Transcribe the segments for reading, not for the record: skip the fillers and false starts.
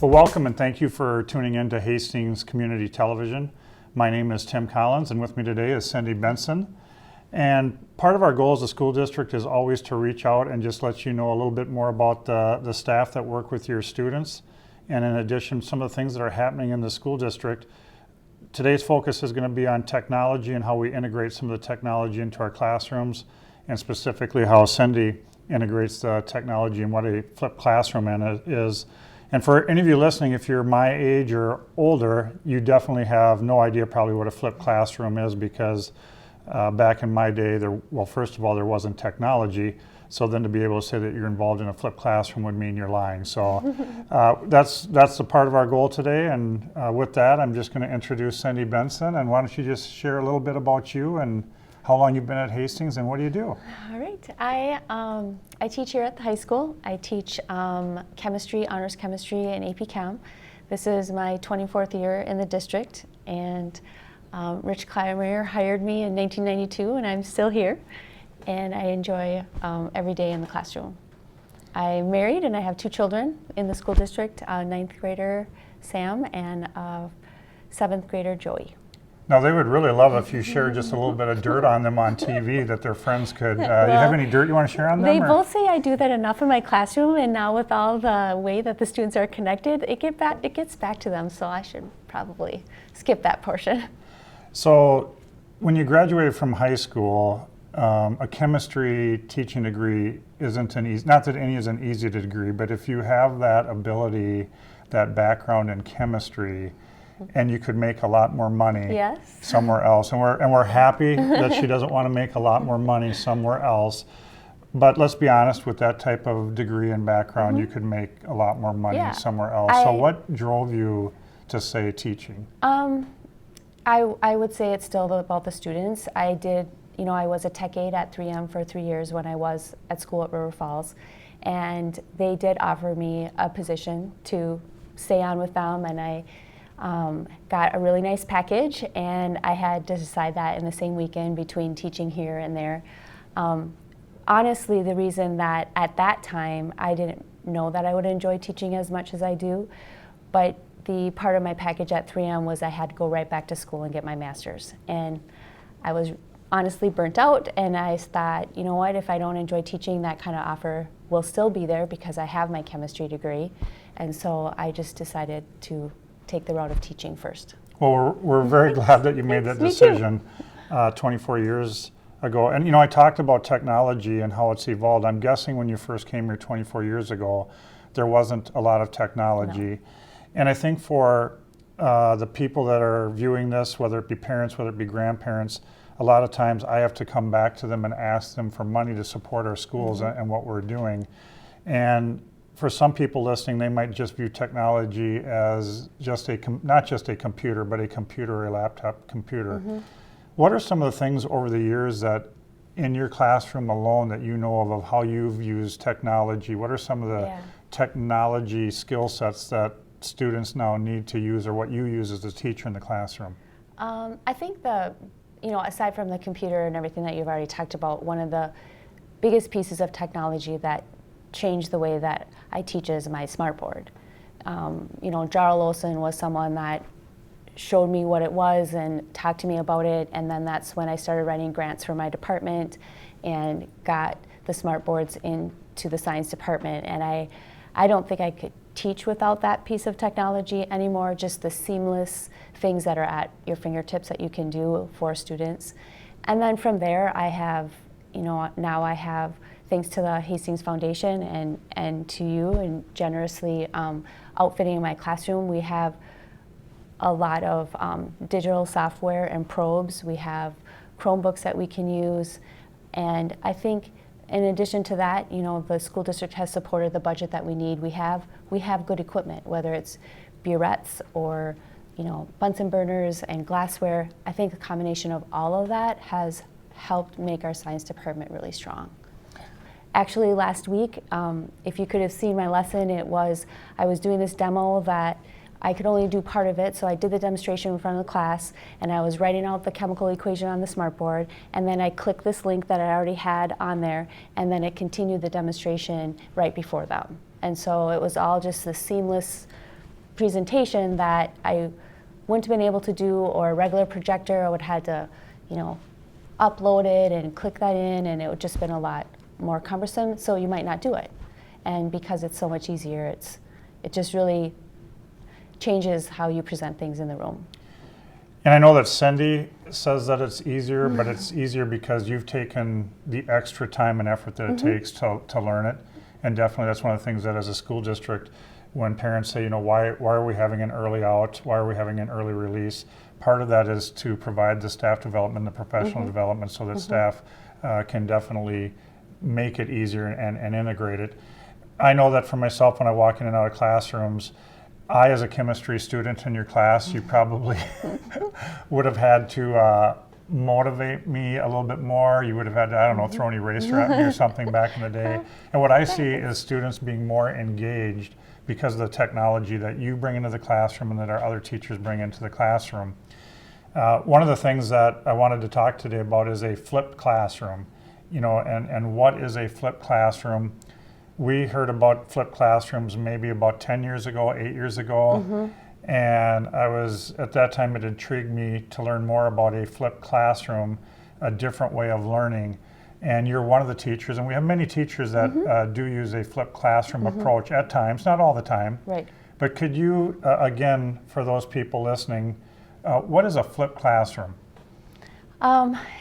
Well, welcome and thank you for tuning in to Hastings Community Television. My name is Tim Collins, and with me today is Cindy Benson. And part of our goal as a school district is always to reach out and just let you know a little bit more about the staff that work with your students. And in addition, some of the things that are happening in the school district. Today's focus is going to be on technology and how we integrate some of the technology into our classrooms, and specifically how Cindy integrates the technology and what a flipped classroom is. And for any of you listening, if you're my age or older, you definitely have no idea probably what a flipped classroom is, because back in my day, first of all, there wasn't technology. So then to be able to say that you're involved in a flipped classroom would mean you're lying. So that's the part of our goal today. And with that, I'm just going to introduce Cindy Benson. And why don't you just share a little bit about you and how long you've been at Hastings and what do you do? All right. I teach here at the high school. I teach chemistry, honors chemistry, and AP Chem. This is my 24th year in the district. And Rich Kleimeyer hired me in 1992, and I'm still here. And I enjoy every day in the classroom. I'm married and I have two children in the school district, 9th grader Sam and 7th grader Joey. Now they would really love if you shared just a little bit of dirt on them on TV that their friends could. You have any dirt you want to share on them? They both say I do that enough in my classroom, and now with all the way that the students are connected, it gets back to them, so I should probably skip that portion. So when you graduated from high school, a chemistry teaching degree isn't an easy, not that any is an easy degree, but if you have that ability, that background in chemistry, and you could make a lot more money somewhere else, and we're happy that she doesn't want to make a lot more money somewhere else, but let's be honest, with that type of degree and background, you could make a lot more money somewhere else. So what drove you to say teaching? I would say it's still about the students. I was a tech aide at 3M for 3 years when I was at school at River Falls, and they did offer me a position to stay on with them, and I got a really nice package, and I had to decide that in the same weekend between teaching here and there. Honestly, the reason that at that time I didn't know that I would enjoy teaching as much as I do, but the part of my package at 3M was I had to go right back to school and get my master's. And I was honestly burnt out, and I thought, you know what, if I don't enjoy teaching, that kind of offer will still be there because I have my chemistry degree. And so I just decided to take the route of teaching first. Well, we're very glad that you made that decision 24 years ago. And I talked about technology and how it's evolved. I'm guessing when you first came here 24 years ago, there wasn't a lot of technology. No. And I think for the people that are viewing this, whether it be parents, whether it be grandparents, a lot of times I have to come back to them and ask them for money to support our schools and what we're doing. And for some people listening, they might just view technology as just not just a computer, but a computer or a laptop computer. What are some of the things over the years that in your classroom alone that you know of how you've used technology? What are some of the technology skill sets that students now need to use, or what you use as a teacher in the classroom? I think aside from the computer and everything that you've already talked about, one of the biggest pieces of technology that changed the way that I teach is my smartboard. Jarl Olson was someone that showed me what it was and talked to me about it, and then that's when I started writing grants for my department and got the smartboards into the science department. And I don't think I could teach without that piece of technology anymore, just the seamless things that are at your fingertips that you can do for students. And then from there, I have, now I have, thanks to the Hastings Foundation and to you and generously outfitting my classroom, we have a lot of digital software and probes. We have Chromebooks that we can use. And I think in addition to that, the school district has supported the budget that we need. We have good equipment, whether it's burettes or Bunsen burners and glassware. I think a combination of all of that has helped make our science department really strong. Actually, last week, if you could have seen my lesson, I was doing this demo that I could only do part of it, so I did the demonstration in front of the class, and I was writing out the chemical equation on the smartboard, and then I clicked this link that I already had on there, and then it continued the demonstration right before them. And so it was all just the seamless presentation that I wouldn't have been able to do, or a regular projector, I would have had to, upload it and click that in, and it would just been a lot more cumbersome, so you might not do it. And because it's so much easier, it just really changes how you present things in the room. And I know that Cindy says that it's easier, but it's easier because you've taken the extra time and effort that it takes to learn it. And definitely that's one of the things that as a school district, when parents say, why are we having an early out? Why are we having an early release? Part of that is to provide the staff development, the professional development, so that staff can definitely make it easier and integrate it. I know that for myself, when I walk in and out of classrooms, I, as a chemistry student in your class, you probably would have had to motivate me a little bit more. You would have had to, I don't know, throw an eraser at me or something back in the day. And what I see is students being more engaged because of the technology that you bring into the classroom and that our other teachers bring into the classroom. One of the things that I wanted to talk today about is a flipped classroom. And what is a flipped classroom? We heard about flipped classrooms maybe about 10 years ago, 8 years ago. And at that time, it intrigued me to learn more about a flipped classroom, a different way of learning. And you're one of the teachers, and we have many teachers that do use a flipped classroom approach at times, not all the time. Right. But could you, again, for those people listening, what is a flipped classroom?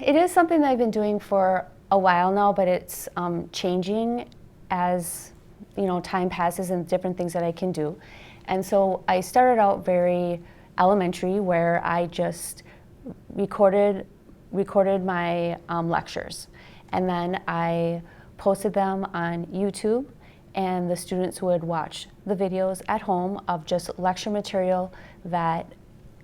It is something that I've been doing for a while now, but it's changing as time passes and different things that I can do. And so I started out very elementary, where I just recorded my lectures, and then I posted them on YouTube, and the students would watch the videos at home of just lecture material that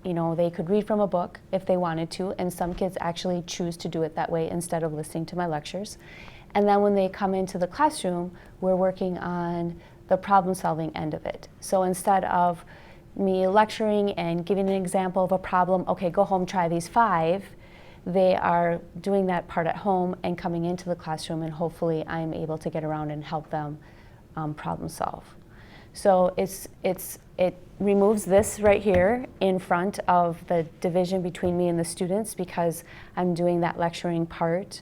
they could read from a book if they wanted to, and some kids actually choose to do it that way instead of listening to my lectures. And then when they come into the classroom, we're working on the problem-solving end of it. So instead of me lecturing and giving an example of a problem, okay, go home, try these 5, they are doing that part at home and coming into the classroom, and hopefully I'm able to get around and help them problem solve. So it removes this right here in front of the division between me and the students, because I'm doing that lecturing part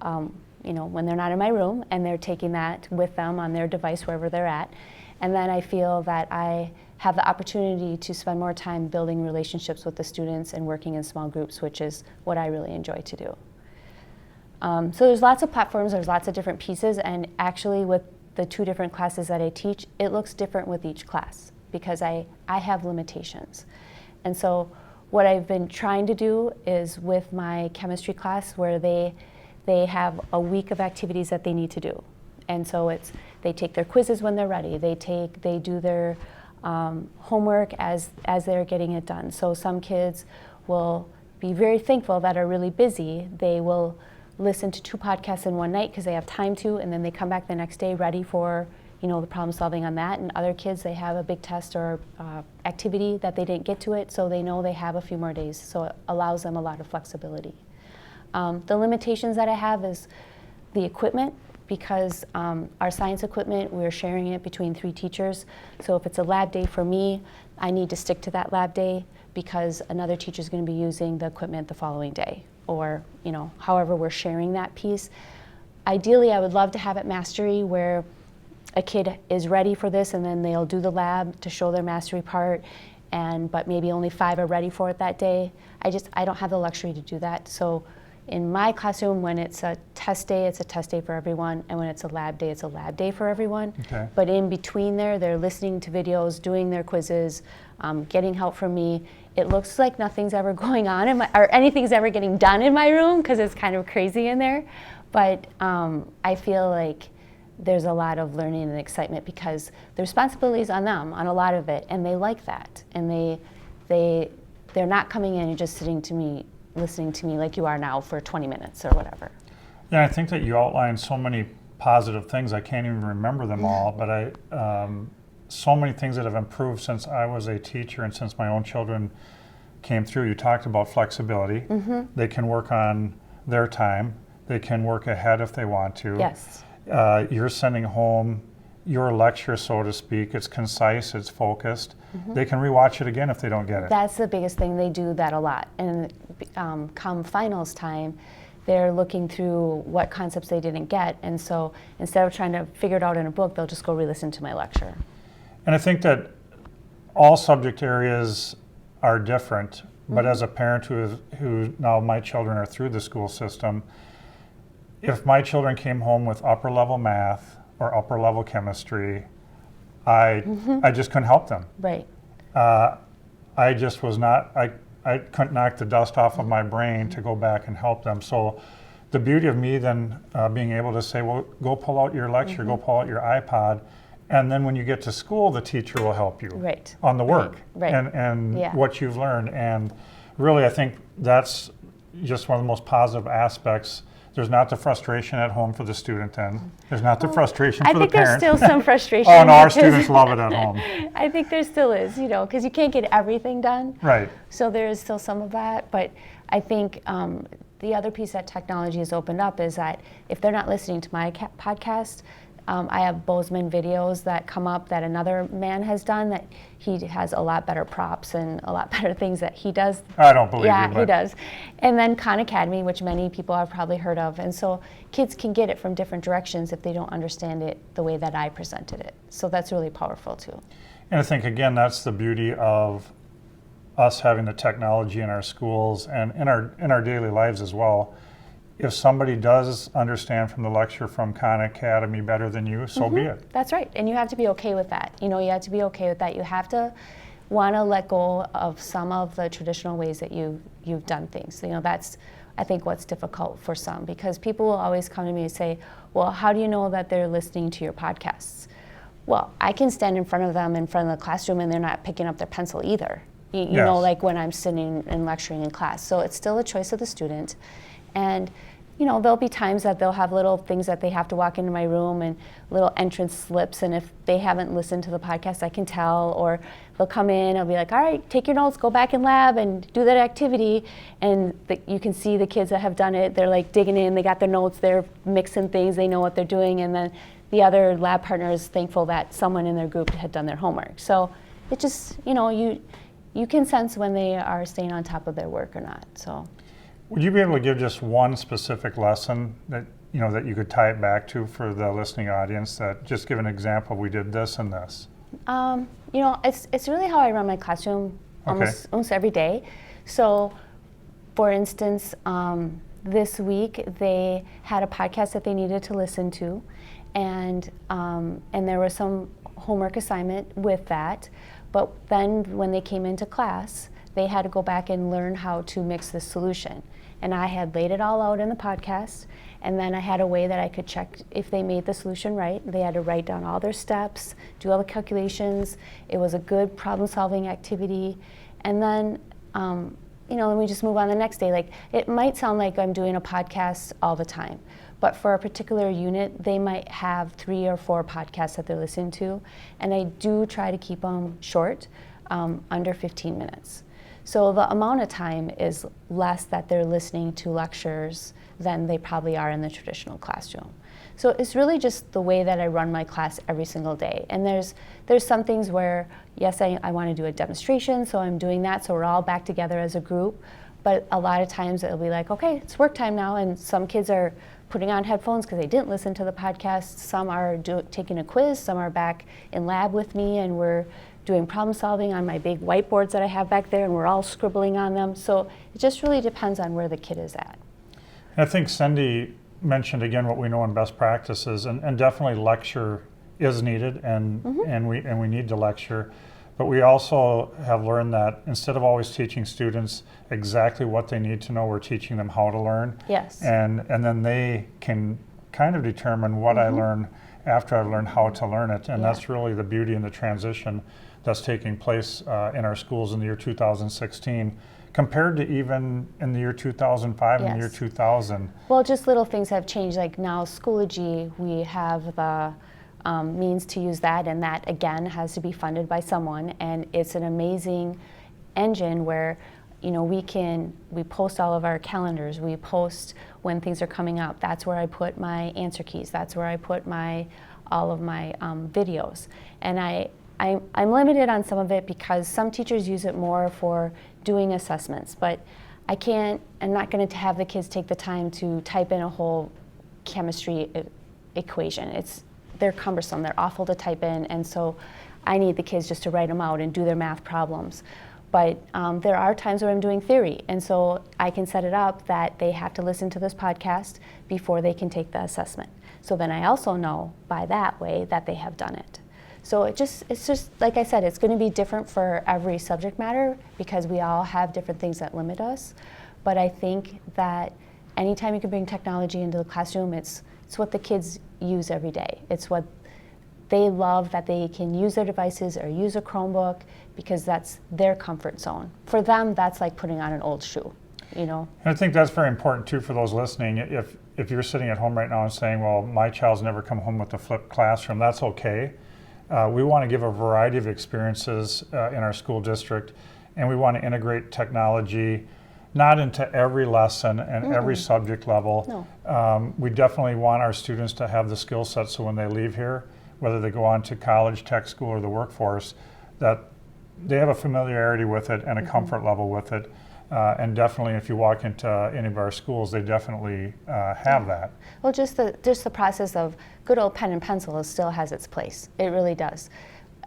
when they're not in my room, and they're taking that with them on their device wherever they're at. And then I feel that I have the opportunity to spend more time building relationships with the students and working in small groups, which is what I really enjoy to do. So there's lots of platforms, there's lots of different pieces, and actually with the 2 different classes that I teach, it looks different with each class because I have limitations. And so what I've been trying to do is with my chemistry class, where they have a week of activities that they need to do. And so they take their quizzes when they're ready. They do their homework as they're getting it done. So some kids will be very thankful that are really busy. They will listen to 2 podcasts in one night because they have time to, and then they come back the next day ready for the problem solving on that. And other kids, they have a big test or activity that they didn't get to it, so they know they have a few more days. So it allows them a lot of flexibility. The limitations that I have is the equipment, because our science equipment, we're sharing it between 3 teachers. So if it's a lab day for me, I need to stick to that lab day because another teacher is going to be using the equipment the following day, or however we're sharing that piece. Ideally, I would love to have it mastery, where a kid is ready for this and then they'll do the lab to show their mastery part, but maybe only 5 are ready for it that day. I don't have the luxury to do that. So in my classroom, when it's a test day, it's a test day for everyone, and when it's a lab day, it's a lab day for everyone. Okay. But in between there, they're listening to videos, doing their quizzes, getting help from me. It looks like nothing's ever going on or anything's ever getting done in my room because it's kind of crazy in there. But I feel like there's a lot of learning and excitement because the responsibility is on them, on a lot of it, and they like that. And they're not coming in and just listening to me like you are now for 20 minutes or whatever. Yeah, I think that you outlined so many positive things. I can't even remember them all, but so many things that have improved since I was a teacher and since my own children came through. You talked about flexibility. Mm-hmm. They can work on their time. They can work ahead if they want to. Yes. You're sending home your lecture, so to speak. It's concise, it's focused. They can rewatch it again if they don't get it. That's the biggest thing. They do that a lot. And come finals time, they're looking through what concepts they didn't get. And so instead of trying to figure it out in a book, they'll just go re-listen to my lecture. And I think that all subject areas are different, but as a parent who now my children are through the school system, if my children came home with upper level math or upper level chemistry, I just couldn't help them. Right. I just was not, I couldn't knock the dust off of my brain to go back and help them. So the beauty of me then being able to say, well, go pull out your lecture, go pull out your iPod, and then when you get to school, the teacher will help you on the work and what you've learned. And really, I think that's just one of the most positive aspects. There's not the frustration at home for the student then. There's not the frustration for the parent. I think there's still some frustration. Oh, no, our students love it at home. I think there still is, because you can't get everything done. Right. So there is still some of that. But I think the other piece that technology has opened up is that if they're not listening to my podcast, I have Bozeman videos that come up that another man has done that he has a lot better props and a lot better things that he does. I don't believe you. Yeah, he does. And then Khan Academy, which many people have probably heard of. And so kids can get it from different directions if they don't understand it the way that I presented it. So that's really powerful too. And I think, again, that's the beauty of us having the technology in our schools and in our daily lives as well. If somebody does understand from the lecture from Khan Academy better than you, so be it. That's right. And you have to be okay with that. You have to be okay with that. You have to want to let go of some of the traditional ways that you've done things. That's, I think, what's difficult for some, because people will always come to me and say, well, how do you know that they're listening to your podcasts? Well, I can stand in front of them in front of the classroom and they're not picking up their pencil either. You know, like when I'm sitting and lecturing in class. So it's still a choice of the student. And there'll be times that they'll have little things that they have to walk into my room and little entrance slips, and if they haven't listened to the podcast, I can tell. Or they'll come in, I'll be like, all right, take your notes, go back in lab and do that activity. And you can see the kids that have done it, they're like digging in, they got their notes, they're mixing things, they know what they're doing. And then the other lab partner is thankful that someone in their group had done their homework. So it just, you can sense when they are staying on top of their work or not. So. Would you be able to give just one specific lesson that that you could tie it back to for the listening audience? That just give an example. We did this and this. It's really how I run my classroom almost every day. So, for instance, this week they had a podcast that they needed to listen to, and there was some homework assignment with that. But then when they came into class, they had to go back and learn how to mix the solution. And I had laid it all out in the podcast, and then I had a way that I could check if they made the solution right. They had to write down all their steps, do all the calculations. It was a good problem-solving activity. And then, then we just move on the next day. Like, it might sound like I'm doing a podcast all the time, but for a particular unit, they might have 3 or 4 podcasts that they're listening to, and I do try to keep them short, under 15 minutes. So the amount of time is less that they're listening to lectures than they probably are in the traditional classroom. So it's really just the way that I run my class every single day. And there's some things where, yes, I want to do a demonstration, so I'm doing that, so we're all back together as a group. But a lot of times it'll be like, okay, it's work time now, and some kids are putting on headphones because they didn't listen to the podcast. Some are taking a quiz, some are back in lab with me, and we're doing problem solving on my big whiteboards that I have back there, and we're all scribbling on them. So it just really depends on where the kid is at. I think Cindy mentioned again what we know in best practices, and definitely lecture is needed, and we need to lecture. But we also have learned that instead of always teaching students exactly what they need to know, we're teaching them how to learn. Yes. And then they can kind of determine what I learn after I've learned how to learn it. And that's really the beauty and the transition that's taking place in our schools in the year 2016 compared to even in the year 2005 and the year 2000. Well, just little things have changed. Like now Schoology, we have the means to use that, and that again has to be funded by someone, and it's an amazing engine where we post all of our calendars, we post when things are coming up. That's where I put my answer keys, that's where I put my all of my videos. And I'm limited on some of it because some teachers use it more for doing assessments, but I'm not going to have the kids take the time to type in a whole chemistry equation. They're cumbersome, they're awful to type in, and so I need the kids just to write them out and do their math problems. But there are times where I'm doing theory, and so I can set it up that they have to listen to this podcast before they can take the assessment. So then I also know by that way that they have done it. So it's just like I said, it's going to be different for every subject matter because we all have different things that limit us. But I think that anytime you can bring technology into the classroom, it's what the kids use every day. It's what they love, that they can use their devices or use a Chromebook because that's their comfort zone. For them, that's like putting on an old shoe, you know? And I think that's very important too for those listening. If you're sitting at home right now and saying, well, my child's never come home with a flipped classroom, that's okay. We want to give a variety of experiences in our school district, and we want to integrate technology not into every lesson and every subject level. No. We definitely want our students to have the skill set so when they leave here, whether they go on to college, tech school, or the workforce, that they have a familiarity with it and a comfort level with it. And definitely if you walk into any of our schools, they definitely have that. Well, just the process of good old pen and pencil still has its place. It really does.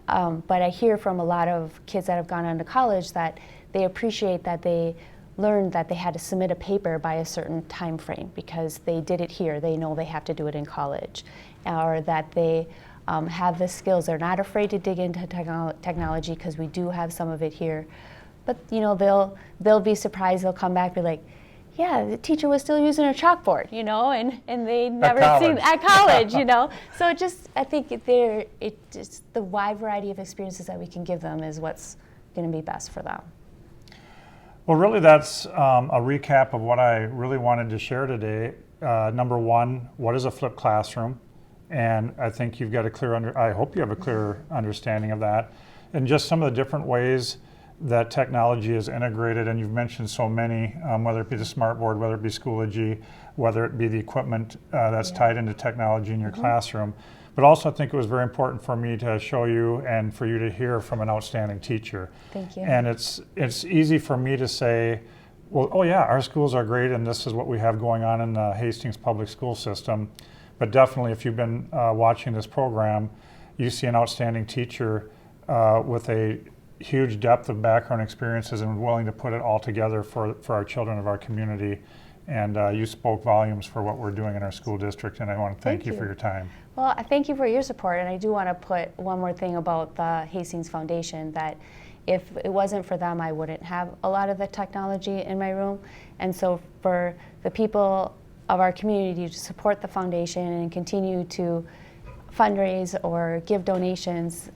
But I hear from a lot of kids that have gone on to college that they appreciate that they learned that they had to submit a paper by a certain time frame because they did it here. They know they have to do it in college. Or that they have the skills. They're not afraid to dig into technology because we do have some of it here. But you know, they'll be surprised. They'll come back and be like, yeah, the teacher was still using a chalkboard, you know, and they never seen at college, you know. So I think the wide variety of experiences that we can give them is what's going to be best for them. Well, really, that's a recap of what I really wanted to share today. Number one, what is a flipped classroom? And I think you've got I hope you have a clear understanding of that. And just some of the different ways that technology is integrated, and you've mentioned so many, whether it be the smartboard, whether it be Schoology, whether it be the equipment that's tied into technology in your classroom. But also I think it was very important for me to show you and for you to hear from an outstanding teacher. Thank you. And it's easy for me to say, well, oh yeah, our schools are great and this is what we have going on in the Hastings public school system. But definitely if you've been watching this program, you see an outstanding teacher with a huge depth of background experiences and willing to put it all together for our children of our community. And you spoke volumes for what we're doing in our school district, and I want to thank you for your time. Well, I thank you for your support, and I do want to put one more thing about the Hastings Foundation, that if it wasn't for them, I wouldn't have a lot of the technology in my room. And so for the people of our community to support the foundation and continue to fundraise or give donations,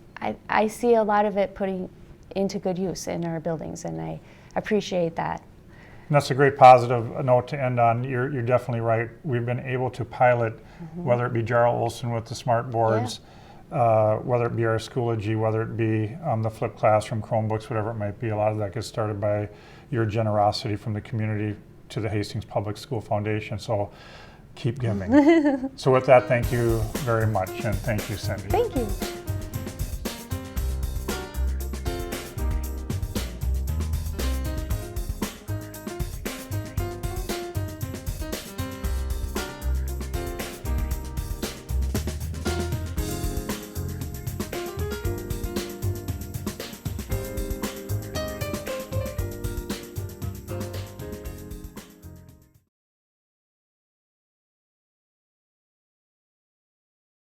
I see a lot of it putting into good use in our buildings, and I appreciate that. And that's a great positive note to end on. You're definitely right. We've been able to pilot, whether it be Jarl Olson with the smart boards, whether it be our Schoology, whether it be the flipped classroom, Chromebooks, whatever it might be. A lot of that gets started by your generosity from the community to the Hastings Public School Foundation. So keep giving. So with that, thank you very much, and thank you, Cindy. Thank you.